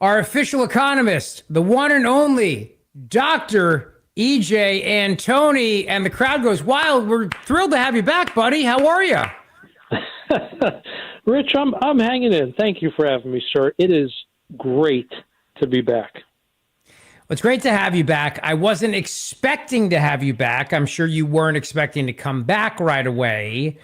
Our official economist, the one and only Dr. EJ Antoni, and the crowd goes wild. We're thrilled to have you back, buddy. How are you? Rich, I'm hanging in. Thank you for having me, sir. It is great to be back. Well, it's great to have you back. I wasn't expecting to have you back. I'm sure you weren't expecting to come back right away.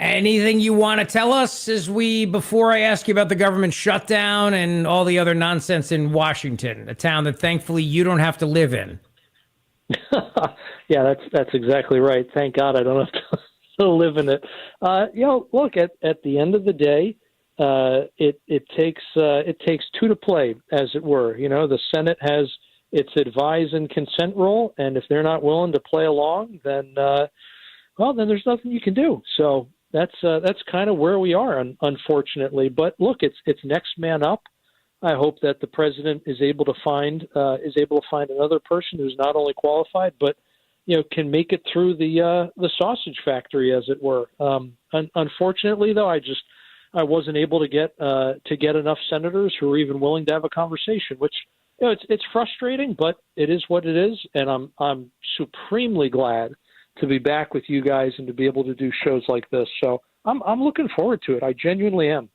Anything you want to tell us before I ask you about the government shutdown and all the other nonsense in Washington, a town that thankfully you don't have to live in? Yeah, that's exactly right. Thank God I don't have to live in it. Look, at the end of the day, it takes two to play, as it were. You know, the Senate has its advise and consent role, and if they're not willing to play along, then there's nothing you can do. So that's kind of where we are, unfortunately. But look, it's next man up. I hope that the president is able to find another person who's not only qualified, but can make it through the sausage factory, as it were. Unfortunately, though, I wasn't able to get enough senators who are even willing to have a conversation, which it's frustrating, but it is what it is, and I'm supremely glad to be back with you guys and to be able to do shows like this. So I'm looking forward to it. I genuinely am.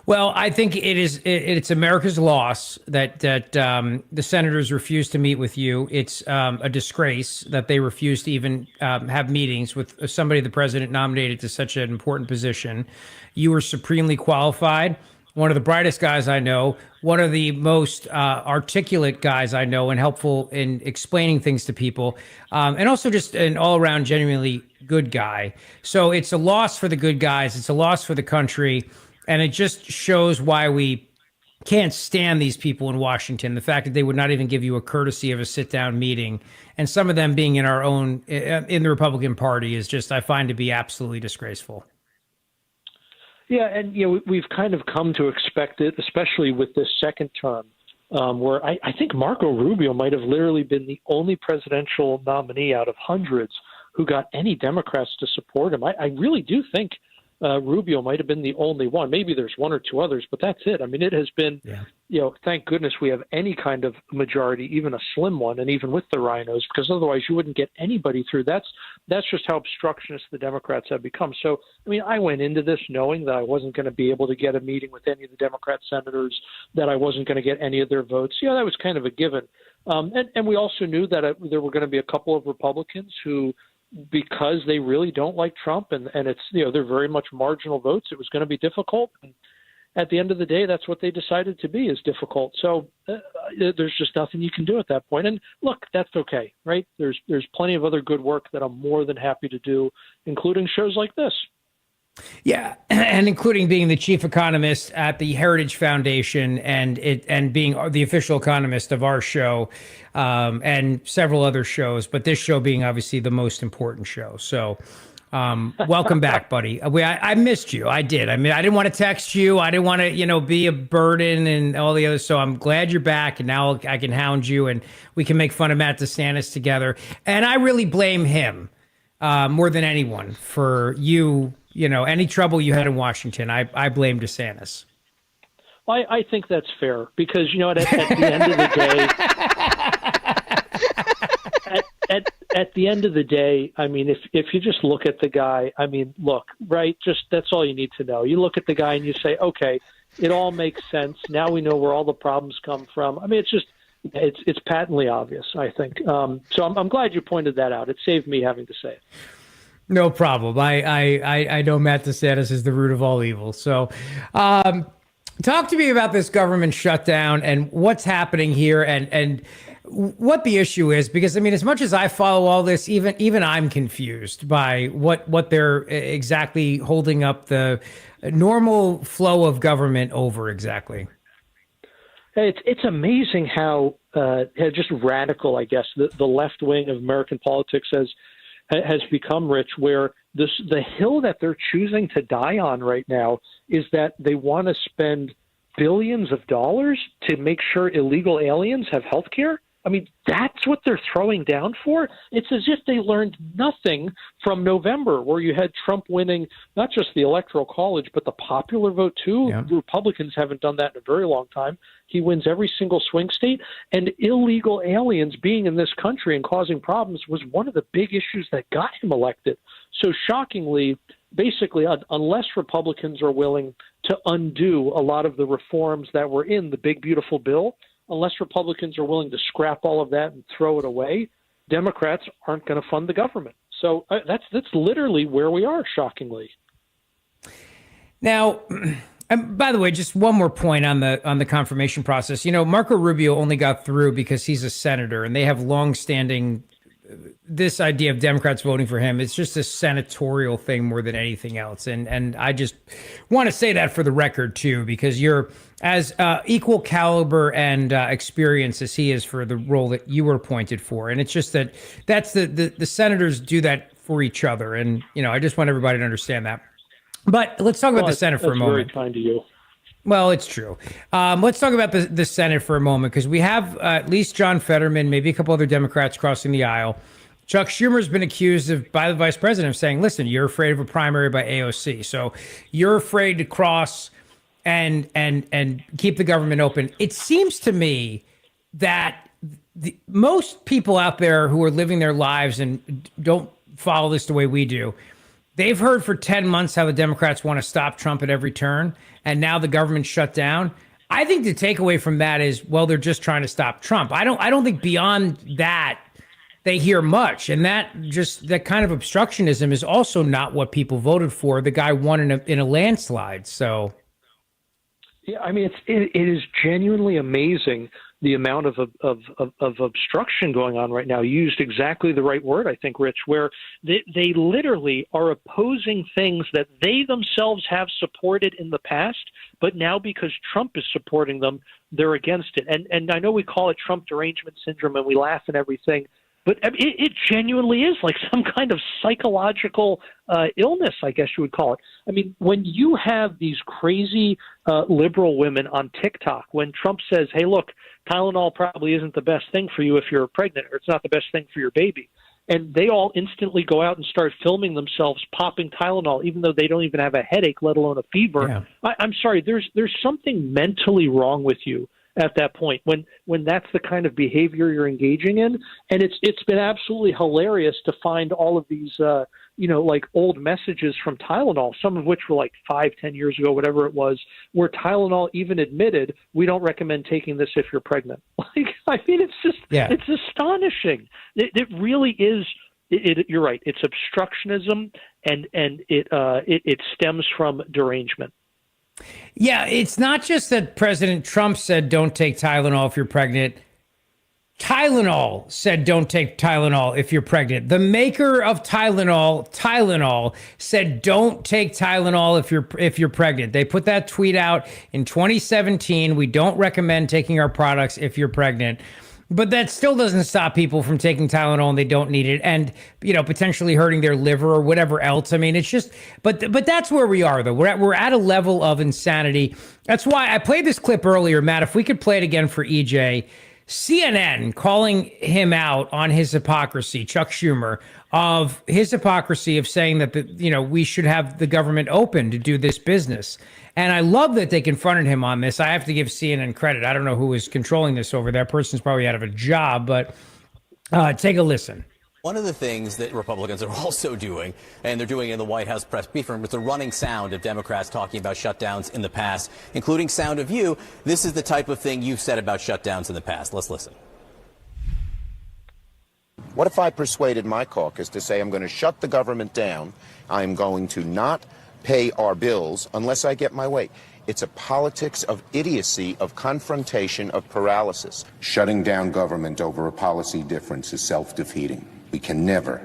Well, I think it's America's loss that the senators refused to meet with you. It's a disgrace that they refused to even have meetings with somebody the president nominated to such an important position. You were supremely qualified, one of the brightest guys I know, one of the most articulate guys I know, and helpful in explaining things to people, and also just an all-around genuinely good guy. So it's a loss for the good guys. It's a loss for the country. And it just shows why we can't stand these people in Washington. The fact that they would not even give you a courtesy of a sit-down meeting, and some of them being in the Republican Party, is just, I find, to be absolutely disgraceful. Yeah, and we've kind of come to expect it, especially with this second term, where I think Marco Rubio might have literally been the only presidential nominee out of hundreds who got any Democrats to support him. I really do think Rubio might have been the only one. Maybe there's one or two others, but that's it. I mean, it has been, thank goodness we have any kind of majority, even a slim one, and even with the rhinos, because otherwise you wouldn't get anybody through. That's just how obstructionist the Democrats have become. So, I mean, I went into this knowing that I wasn't going to be able to get a meeting with any of the Democrat senators, that I wasn't going to get any of their votes. That was kind of a given. And we also knew that there were going to be a couple of Republicans who, because they really don't like Trump, and it's they're very much marginal votes, it was going to be difficult. And at the end of the day, that's what they decided to be, is difficult. So there's just nothing you can do at that point. And look, that's okay, right? There's plenty of other good work that I'm more than happy to do, including shows like this. Yeah, and including being the chief economist at the Heritage Foundation, and being the official economist of our show, and several other shows, but this show being obviously the most important show. So welcome back, buddy. I missed you. I did. I mean, I didn't want to text you. I didn't want to, be a burden and all the others. So I'm glad you're back, and now I can hound you, and we can make fun of Matt DeSantis together. And I really blame him more than anyone for any trouble you had in Washington. I blame DeSantis. I think that's fair, because at the end of the day, at the end of the day, I mean, if you just look at the guy, I mean, look, right, just that's all you need to know. You look at the guy and you say, okay, it all makes sense. Now we know where all the problems come from. I mean, it's patently obvious, I think. So I'm glad you pointed that out. It saved me having to say it. No problem. I know Matt DeSantis is the root of all evil. So talk to me about this government shutdown and what's happening here, and what the issue is, because I mean, as much as I follow all this, even I'm confused by what they're exactly holding up the normal flow of government over exactly. It's amazing how just radical, I guess, the left wing of American politics has become, Rich, where the hill that they're choosing to die on right now is that they want to spend billions of dollars to make sure illegal aliens have health care. I mean, that's what they're throwing down for? It's as if they learned nothing from November, where you had Trump winning not just the Electoral College, but the popular vote, too. Yeah. The Republicans haven't done that in a very long time. He wins every single swing state. And illegal aliens being in this country and causing problems was one of the big issues that got him elected. So shockingly, basically, unless Republicans are willing to undo a lot of the reforms that were in the big, beautiful bill, unless Republicans are willing to scrap all of that and throw it away, Democrats aren't going to fund the government. So that's literally where we are, shockingly. Now, by the way, just one more point on the confirmation process. You know, Marco Rubio only got through because he's a senator, and they have longstanding this idea of Democrats voting for him. It's just a senatorial thing more than anything else. And I just want to say that for the record, too, because you're as equal caliber and experience as he is for the role that you were appointed for. And it's just that's the senators do that for each other. And, you know, I just want everybody to understand that. But let's talk about the Senate for a moment. That's very kind to you. Well, it's true. Let's talk about the Senate for a moment, because we have at least John Fetterman, maybe a couple other Democrats crossing the aisle. Chuck Schumer's been accused by the vice president of saying, listen, you're afraid of a primary by AOC. So you're afraid to cross and keep the government open. It seems to me that most people out there who are living their lives and don't follow this the way we do, they've heard for 10 months how the Democrats want to stop Trump at every turn, and now the government shut down. I think the takeaway from that is, well, they're just trying to stop Trump. I don't think beyond that they hear much, and that kind of obstructionism is also not what people voted for. The guy won in a landslide. So, yeah, I mean, it is genuinely amazing the amount of obstruction going on right now. You used exactly the right word, I think, Rich, where they literally are opposing things that they themselves have supported in the past, but now because Trump is supporting them, they're against it. And I know we call it Trump derangement syndrome and we laugh and everything, but it genuinely is like some kind of psychological illness, I guess you would call it. I mean, when you have these crazy liberal women on TikTok, when Trump says, hey, look, Tylenol probably isn't the best thing for you if you're pregnant, or it's not the best thing for your baby, and they all instantly go out and start filming themselves popping Tylenol, even though they don't even have a headache, let alone a fever. Yeah. I'm sorry, there's something mentally wrong with you at that point when that's the kind of behavior you're engaging in. And it's been absolutely hilarious to find all of these like old messages from Tylenol, some of which were like 5-10 years ago, whatever it was, where Tylenol even admitted, we don't recommend taking this if you're pregnant. Like, I mean, it's just, It's astonishing. It really is. You're right. It's obstructionism, and it stems from derangement. Yeah, it's not just that President Trump said don't take Tylenol if you're pregnant. Tylenol said don't take Tylenol if you're pregnant. The maker of Tylenol said don't take Tylenol if you're pregnant. They put that tweet out in 2017. We don't recommend taking our products if you're pregnant. But that still doesn't stop people from taking Tylenol and they don't need it, and potentially hurting their liver or whatever else. I mean, it's just, but that's where we are, though. We're at a level of insanity. That's why I played this clip earlier, Matt. If we could play it again for EJ, CNN calling him out on his hypocrisy, Chuck Schumer, of his hypocrisy of saying that we should have the government open to do this business. And I love that they confronted him on this. I have to give CNN credit. I don't know who is controlling this over there. Person's probably out of a job, but take a listen. One of the things that Republicans are also doing, and they're doing in the White House press briefing room, is the running sound of Democrats talking about shutdowns in the past, including sound of you. This is the type of thing you've said about shutdowns in the past. Let's listen. What if I persuaded my caucus to say I'm going to shut the government down, I'm going to not pay our bills unless I get my way? It's a politics of idiocy, of confrontation, of paralysis. Shutting down government over a policy difference is self-defeating. We can never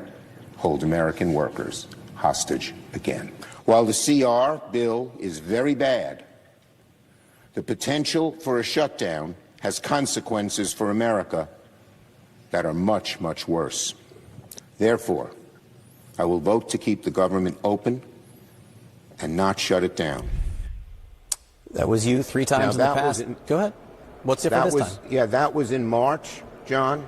hold American workers hostage again. While the CR bill is very bad, the potential for a shutdown has consequences for America that are much, much worse. Therefore, I will vote to keep the government open and not shut it down. That was you 3 times in the past. Go ahead. What's different this time? Yeah, that was in March. John,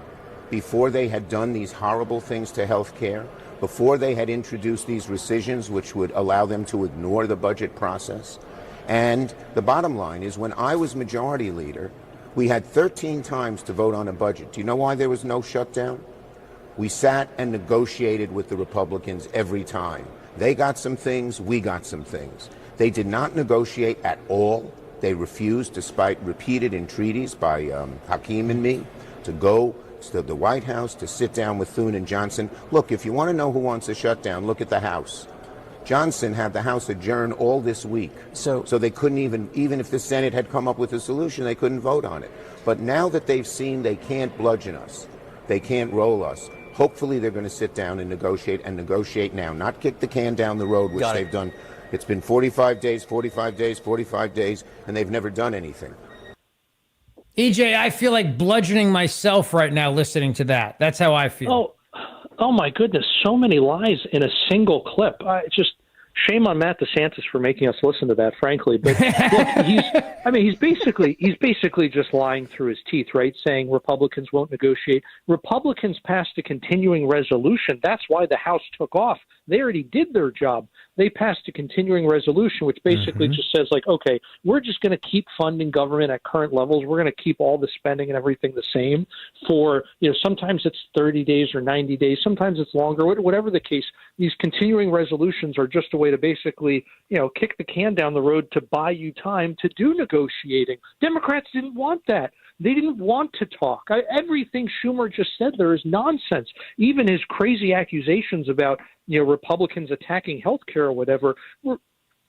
before they had done these horrible things to health care, before they had introduced these rescissions which would allow them to ignore the budget process. And the bottom line is, when I was majority leader, we had 13 times to vote on a budget. Do you know why there was no shutdown? We sat and negotiated with the Republicans every time. They got some things, we got some things. They did not negotiate at all. They refused, despite repeated entreaties by Hakeem and me, to go to the White House to sit down with Thune and Johnson. Look, if you want to know who wants a shutdown, look at the House. Johnson had the House adjourn all this week. So they couldn't even if the Senate had come up with a solution, they couldn't vote on it. But now that they've seen they can't bludgeon us, they can't roll us, hopefully they're going to sit down and negotiate now, not kick the can down the road, which they've done. It's been 45 days, 45 days, 45 days, and they've never done anything. EJ, I feel like bludgeoning myself right now listening to that. That's how I feel. Oh my goodness, so many lies in a single clip. Just shame on Matt DeSantis for making us listen to that, frankly. But look, he's basically just lying through his teeth, right? Saying Republicans won't negotiate. Republicans passed a continuing resolution. That's why the House took off. They already did their job. They passed a continuing resolution, which basically just says, like, okay, we're just going to keep funding government at current levels. We're going to keep all the spending and everything the same for, sometimes it's 30 days or 90 days. Sometimes it's longer, whatever the case. These continuing resolutions are just a way to basically, kick the can down the road to buy you time to do negotiating. Democrats didn't want that. They didn't want to talk. Everything Schumer just said there is nonsense. Even his crazy accusations about, Republicans attacking health care or whatever were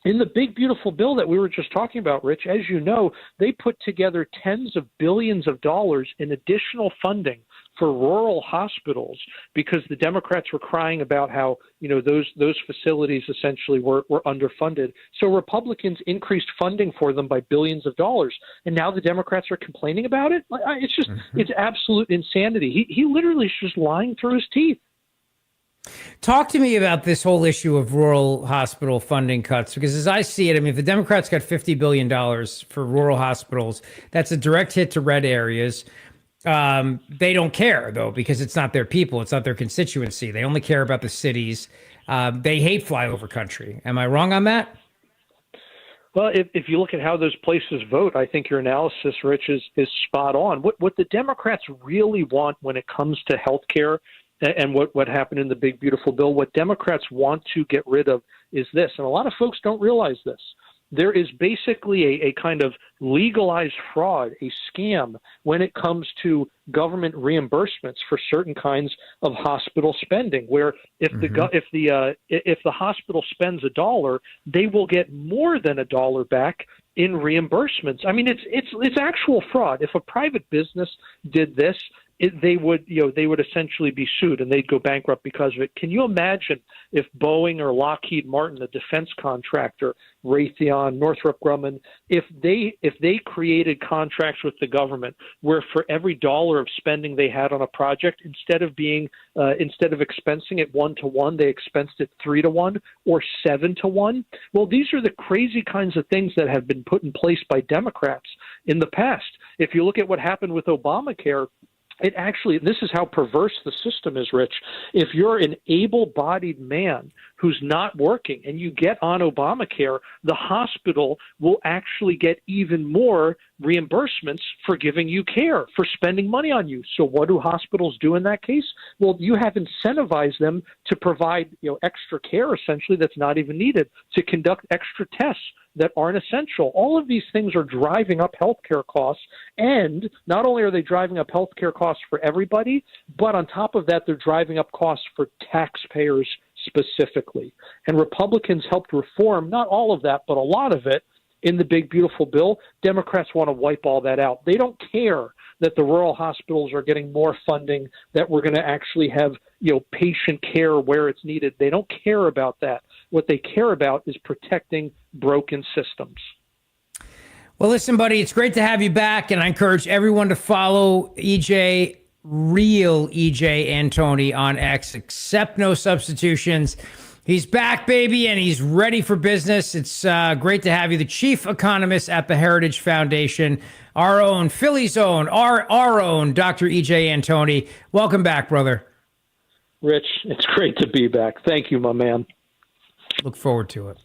in the big, beautiful bill that we were just talking about, Rich. As you know, they put together tens of billions of dollars in additional funding for rural hospitals because the Democrats were crying about how, those facilities essentially were underfunded. So Republicans increased funding for them by billions of dollars. And now the Democrats are complaining about it. It's just, it's absolute insanity. He literally is just lying through his teeth. Talk to me about this whole issue of rural hospital funding cuts, because as I see it, if the Democrats got $50 billion for rural hospitals, that's a direct hit to red areas. They don't care, though, because it's not their people. It's not their constituency. They only care about the cities. They hate flyover country. Am I wrong on that? Well, if you look at how those places vote, I think your analysis, Rich, is spot on. What the Democrats really want when it comes to health care and what happened in the big, beautiful bill, what Democrats want to get rid of is this. And a lot of folks don't realize this. There is basically a kind of legalized fraud, a scam when it comes to government reimbursements for certain kinds of hospital spending, where if the hospital spends $1, they will get more than $1 back in reimbursements. It's actual fraud. If a private business did this, they would essentially be sued and they'd go bankrupt because of it. Can you imagine if Boeing or Lockheed Martin, the defense contractor, Raytheon, Northrop Grumman, if they created contracts with the government where for every dollar of spending they had on a project, instead of expensing it 1-to-1, they expensed it 3-to-1 or 7-to-1? Well, these are the crazy kinds of things that have been put in place by Democrats in the past. If you look at what happened with Obamacare, this is how perverse the system is, Rich. If you're an able-bodied man who's not working and you get on Obamacare, the hospital will actually get even more reimbursements for giving you care, for spending money on you. So what do hospitals do in that case? Well, you have incentivized them to provide, extra care essentially that's not even needed, to conduct extra tests that aren't essential. All of these things are driving up healthcare costs, and not only are they driving up healthcare costs for everybody, but on top of that, they're driving up costs for taxpayers specifically. And Republicans helped reform not all of that, but a lot of it in the big, beautiful bill. Democrats want to wipe all that out. They don't care that the rural hospitals are getting more funding, that we're going to actually have, patient care where it's needed. They don't care about that. What they care about is protecting broken systems. Well, listen, buddy, it's great to have you back, and I encourage everyone to follow EJ, real EJ Antoni on X, accept no substitutions. He's back, baby, and he's ready for business. It's great to have you, the chief economist at the Heritage Foundation, our own, Philly's own, our own Dr. E.J. Antoni. Welcome back, brother. Rich, it's great to be back. Thank you, my man. Look forward to it.